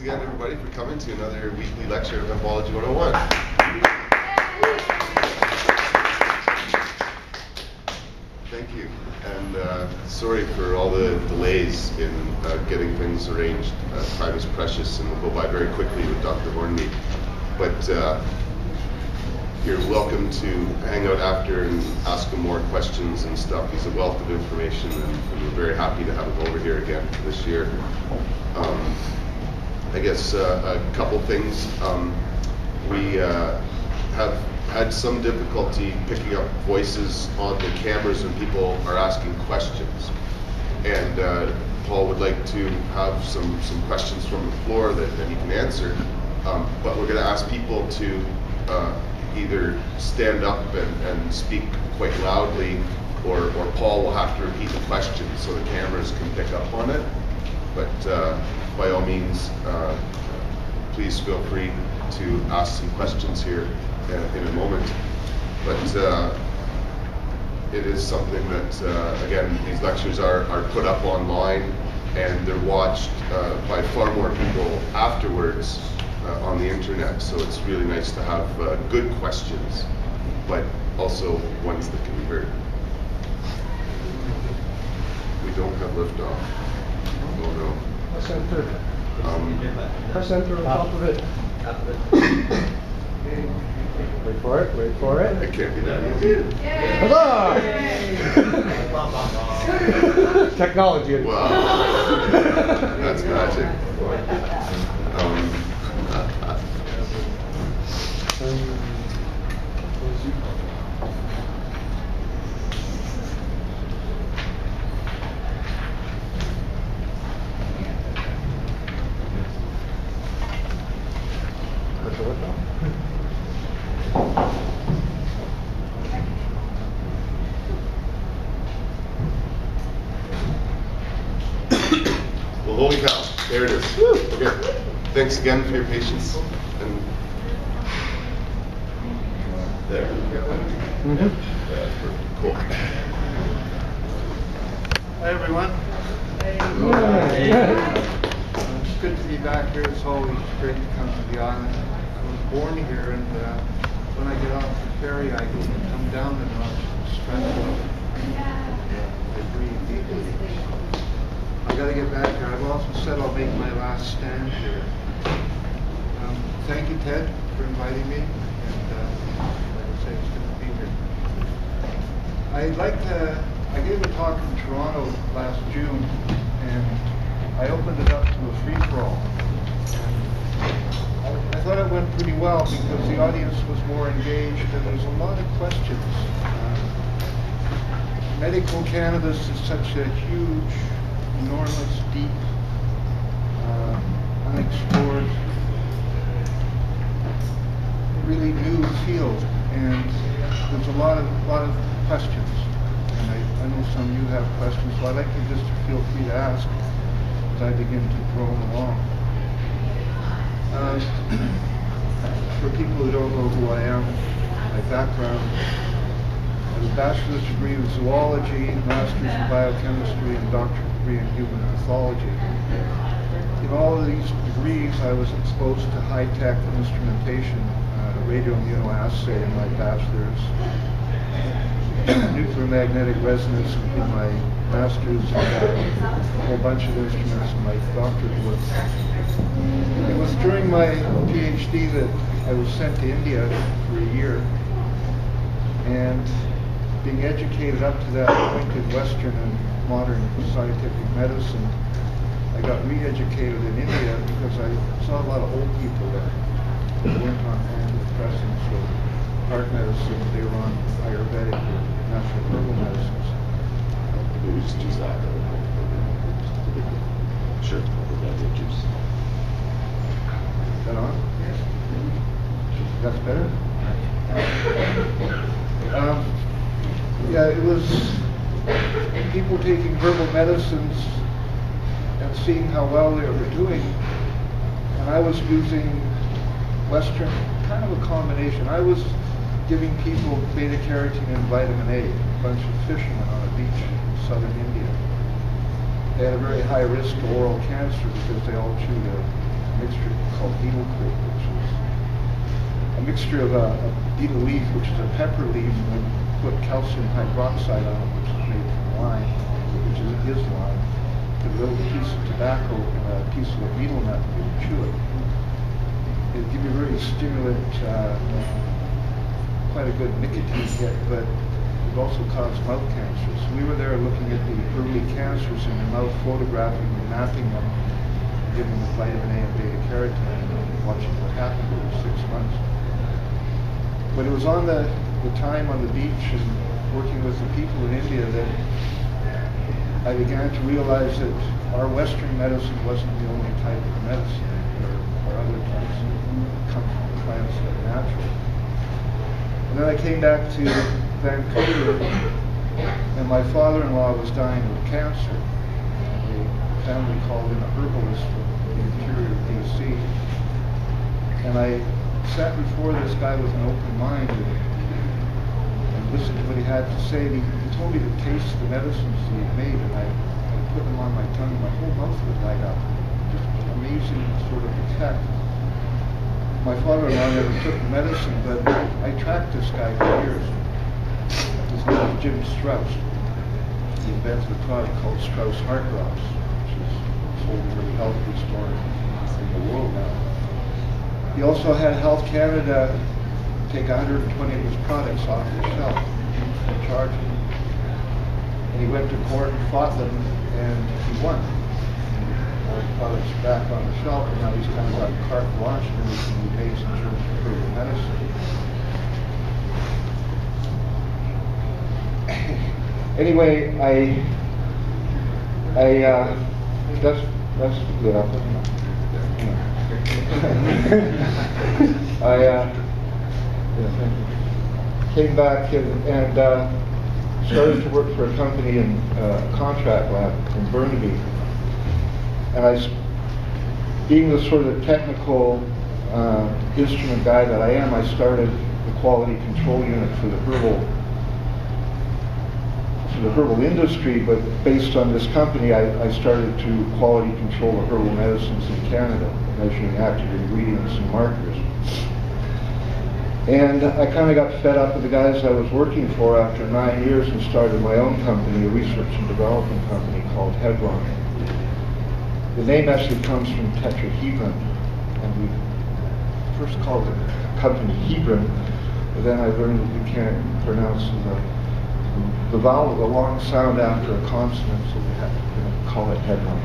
again, everybody, for coming to another weekly lecture of Hempology 101. Thank you, and sorry for all the delays in getting things arranged. Time is precious and will go by very quickly with Dr. Hornby. But you're welcome to hang out after and ask him more questions and stuff. He's a wealth of information, and we're very happy to have him over here again this year. I guess a couple things. We have had some difficulty picking up voices on the cameras when people are asking questions. And Paul would like to have some questions from the floor that he can answer. But we're going to ask people to either stand up and speak quite loudly, or Paul will have to repeat the question so the cameras can pick up on it. But by all means, please feel free to ask some questions here in a moment. But it is something that, again, these lectures are put up online, and they're watched by far more people afterwards on the internet. So it's really nice to have good questions, but also ones that can be heard. We don't have liftoff. Oh no. Press enter. Press enter on top of it. Wait for it, wait for it. It can't be that easy. Huzzah! Technology. Wow. That's magic. Well, holy cow, there it is. Woo. Okay, thanks again for your patience. And there. Cool. Hi everyone. It's good to be back here. It's always great to come to the island. I was born here, and when I get off the ferry, I come down and strength. I breathe deeply. I got to get back here. I've also said I'll make my last stand here. Thank you, Ted, for inviting me, and like I say, it's good to be here. I gave a talk in Toronto last June, and I opened it up to a free-for-all. I thought it went pretty well because the audience was more engaged, and there's a lot of questions. Medical cannabis is such a huge, enormous, deep, unexplored, really new field, and there's a lot of questions. And I know some of you have questions, so I'd like you just to feel free to ask as I begin to drone along. For people who don't know who I am, my background, I have a bachelor's degree in zoology, master's in biochemistry, and doctorate degree in human pathology. In all of these degrees, I was exposed to high-tech instrumentation, radioimmunoassay in my bachelor's, nuclear magnetic resonance in my master's, and a whole bunch of instruments in my doctorate work. It was during my PhD that I was sent to India for a year, and being educated up to that point in Western and modern scientific medicine, I got re-educated in India because I saw a lot of old people there who weren't on antidepressants or heart medicine. They were on Ayurvedic or natural herbal medicines. Maybe just use that. Sure. Juice. Is that on? That's better? Yeah, it was people taking herbal medicines and seeing how well they were doing, and I was using Western, kind of a combination. I was giving people beta-carotene and vitamin A, a bunch of fishermen on a beach in southern India. They had a very high risk of oral cancer because they all chewed a mixture called beetle cream, which is a mixture of a beetle leaf, which is a pepper leaf, and then put calcium hydroxide on it, which is made from lime, which is lime. Put a little piece of tobacco and a piece of a beetle nut, and you chew it. It'll give you a very stimulant, quite a good nicotine hit, but it also causes mouth cancer. So we were there looking at the early cancers in the mouth, photographing and mapping them, giving them vitamin A and beta carotene, and watching what happened over 6 months. But it was on the time on the beach and working with the people in India that I began to realize that our Western medicine wasn't the only type of medicine. There are other types that come from plants that are natural. And then I came back to Vancouver, and my father-in-law was dying of cancer. The family called in a herbalist from the interior of BC. And I sat before this guy with an open mind and listened to what he had to say. He told me to taste the medicines he had made, and I put them on my tongue, and my whole mouth would light up. Just amazing sort of effect. My father-in-law never took the medicine, but I tracked this guy for years. His name is Jim Strauss. He invented a product called Strauss Heart Drops, which is sold in every health food store in the world now. He also had Health Canada take 120 of his products off the shelf and charge him. And he went to court and fought them, and he won. All the products back on the shelf, and now he's kind of got carte blanche and everything he makes in terms of herbal medicine. Anyway, that's good. I'll put them on. Came back and started to work for a company in a contract lab in Burnaby. And being the sort of technical instrument guy that I am, I started the quality control unit for the herbal industry, but based on this company, I started to quality control the herbal medicines in Canada, measuring active ingredients and markers. And I kind of got fed up with the guys I was working for after 9 years and started my own company, a research and development company called Hedron. The name actually comes from tetrahedron, and we first called the company Hebron, but then I learned that you can't pronounce the vowel, the long sound after a consonant, so we have to call it Hedron.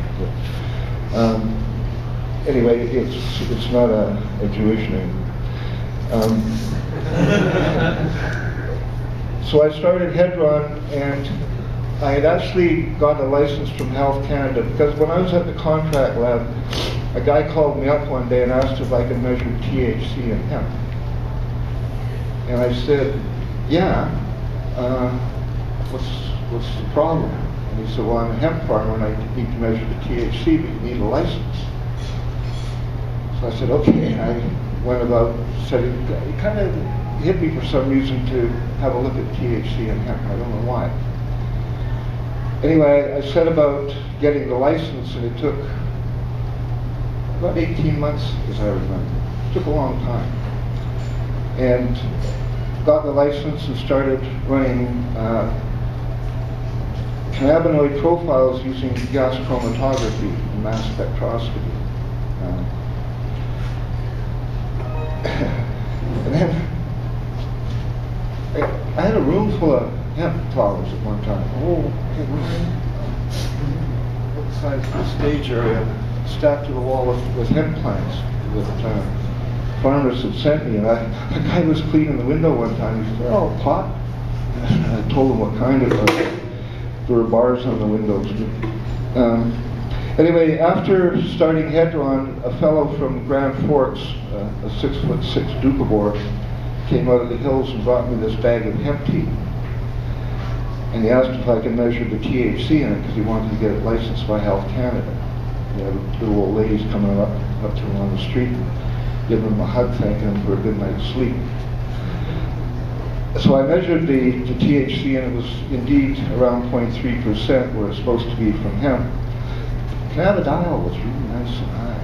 Anyway, it's not a Jewish name. So I started Hedron, and I had actually got a license from Health Canada because when I was at the contract lab, a guy called me up one day and asked if I could measure THC in hemp. And I said, yeah, what's the problem? And he said, well, I'm a hemp farmer and I need to measure the THC, but you need a license. So I said, okay, and I went about setting, it kind of hit me for some reason to have a look at THC and hemp. I don't know why. Anyway, I set about getting the license, and it took about 18 months, as I remember. It took a long time. And got the license and started running cannabinoid profiles using gas chromatography and mass spectroscopy. And then I had a room full of hemp flowers at one time. Outside the stage area, stacked to the wall with hemp plants that farmers had sent me. And a guy was cleaning the window one time. He said, "Oh, pot?" And I told him what kind it was. There were bars on the windows. Anyway, after starting Hedron, a fellow from Grand Forks, a 6'6" Doukhobor, came out of the hills and brought me this bag of hemp tea. And he asked if I could measure the THC in it because he wanted to get it licensed by Health Canada. You know, little old ladies coming up to him on the street and giving him a hug, thanking him for a good night's sleep. So I measured the THC, and it was indeed around 0.3%, where it's supposed to be from hemp. Cannabidiol was really nice and high.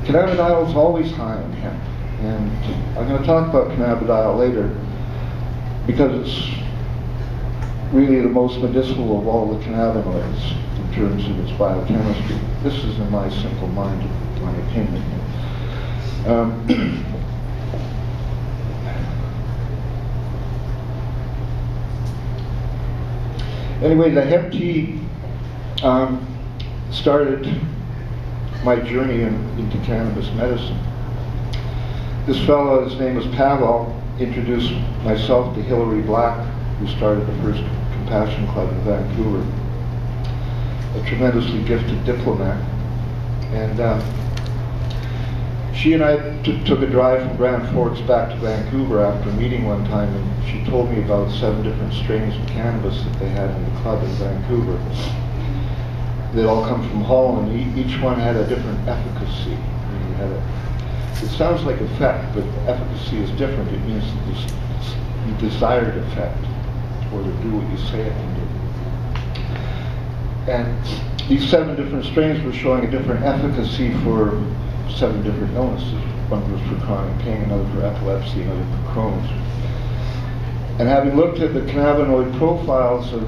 Cannabidiol is always high in hemp, and I'm going to talk about cannabidiol later because it's really the most medicinal of all the cannabinoids in terms of its biochemistry. This is in my simple mind, my opinion. Anyway, the hemp tea started my journey into cannabis medicine. This fellow, his name was Pavel, introduced myself to Hilary Black, who started the first Compassion Club in Vancouver, a tremendously gifted diplomat. And she and I took a drive from Grand Forks back to Vancouver after a meeting one time, and she told me about 7 different strains of cannabis that they had in the club in Vancouver. They'd all come from Holland. Each one had a different efficacy. It sounds like effect, but efficacy is different. It means the desired effect, or to do what you say it can do. And these 7 different strains were showing a different efficacy for 7 different illnesses. One was for chronic pain, another for epilepsy, another for Crohn's. And having looked at the cannabinoid profiles of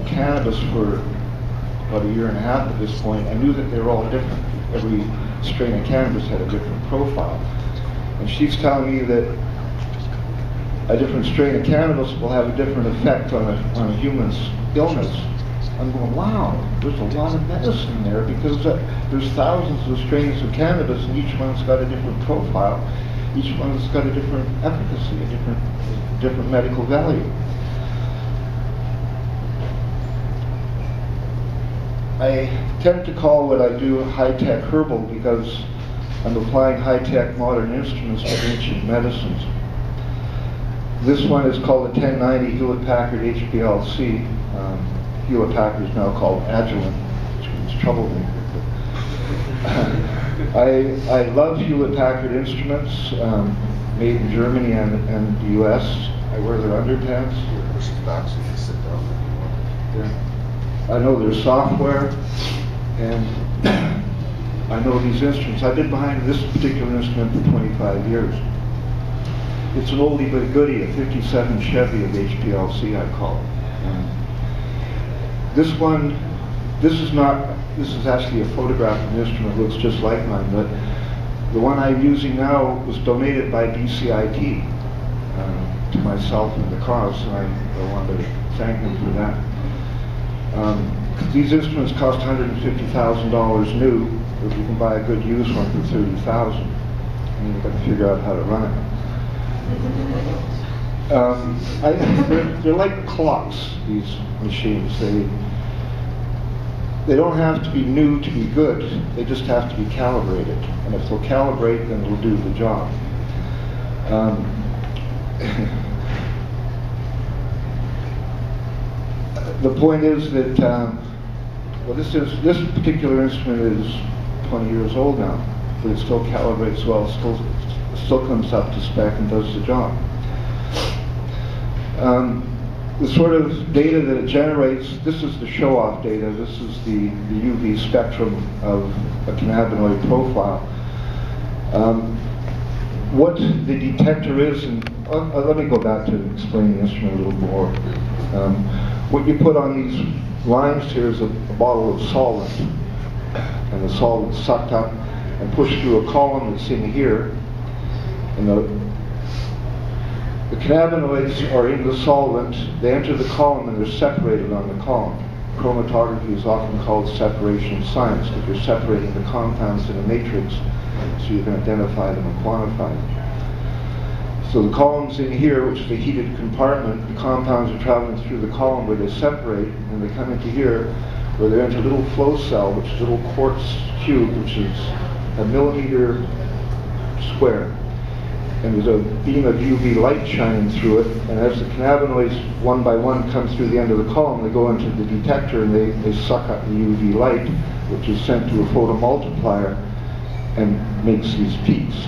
cannabis for about a year and a half at this point, I knew that they were all different. Every strain of cannabis had a different profile. And she's telling me that a different strain of cannabis will have a different effect on a human's illness. I'm going, wow, there's a lot of medicine there, because there's thousands of strains of cannabis and each one's got a different profile. Each one's got a different efficacy, a different medical value. I tend to call what I do high-tech herbal because I'm applying high-tech modern instruments to ancient medicines. This one is called the 1090 Hewlett-Packard HPLC. Hewlett-Packard is now called Agilent, which means troublemaker. I love Hewlett-Packard instruments, made in Germany and the US. I wear their underpants. Push it back so you can sit down. Yeah. I know their software, and I know these instruments. I've been behind this particular instrument for 25 years. It's an oldie but a goodie, a 57 Chevy of HPLC, I call it. This is actually a photograph of an instrument. It looks just like mine, but the one I'm using now was donated by BCIT to myself and the cause, and I wanted to thank them for that. These instruments cost $150,000 new, but you can buy a good used one for $30,000, and you've got to figure out how to run it. They're like clocks, these machines. They don't have to be new to be good, they just have to be calibrated. And if they'll calibrate, then it'll do the job. The point is that, this particular instrument is 20 years old now, but it still calibrates well, still comes up to spec and does the job. The sort of data that it generates, this is the show-off data, this is the UV spectrum of a cannabinoid profile. What the detector is, and let me go back to explain the instrument a little more. What you put on these lines here is a bottle of solvent, and the solvent's sucked up and pushed through a column that's in here, and the cannabinoids are in the solvent. They enter the column and they're separated on the column. Chromatography is often called separation science, because you're separating the compounds in a matrix so you can identify them and quantify them. So the column's in here, which is a heated compartment. The compounds are traveling through the column where they separate, and they come into here where they enter a little flow cell, which is a little quartz cube, which is a millimeter square. And there's a beam of UV light shining through it, and as the cannabinoids one by one come through the end of the column, they go into the detector and they suck up the UV light, which is sent to a photomultiplier and makes these peaks.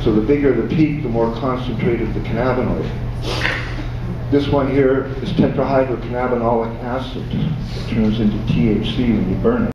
So the bigger the peak, the more concentrated the cannabinoid. This one here is tetrahydrocannabinolic acid. It turns into THC when you burn it.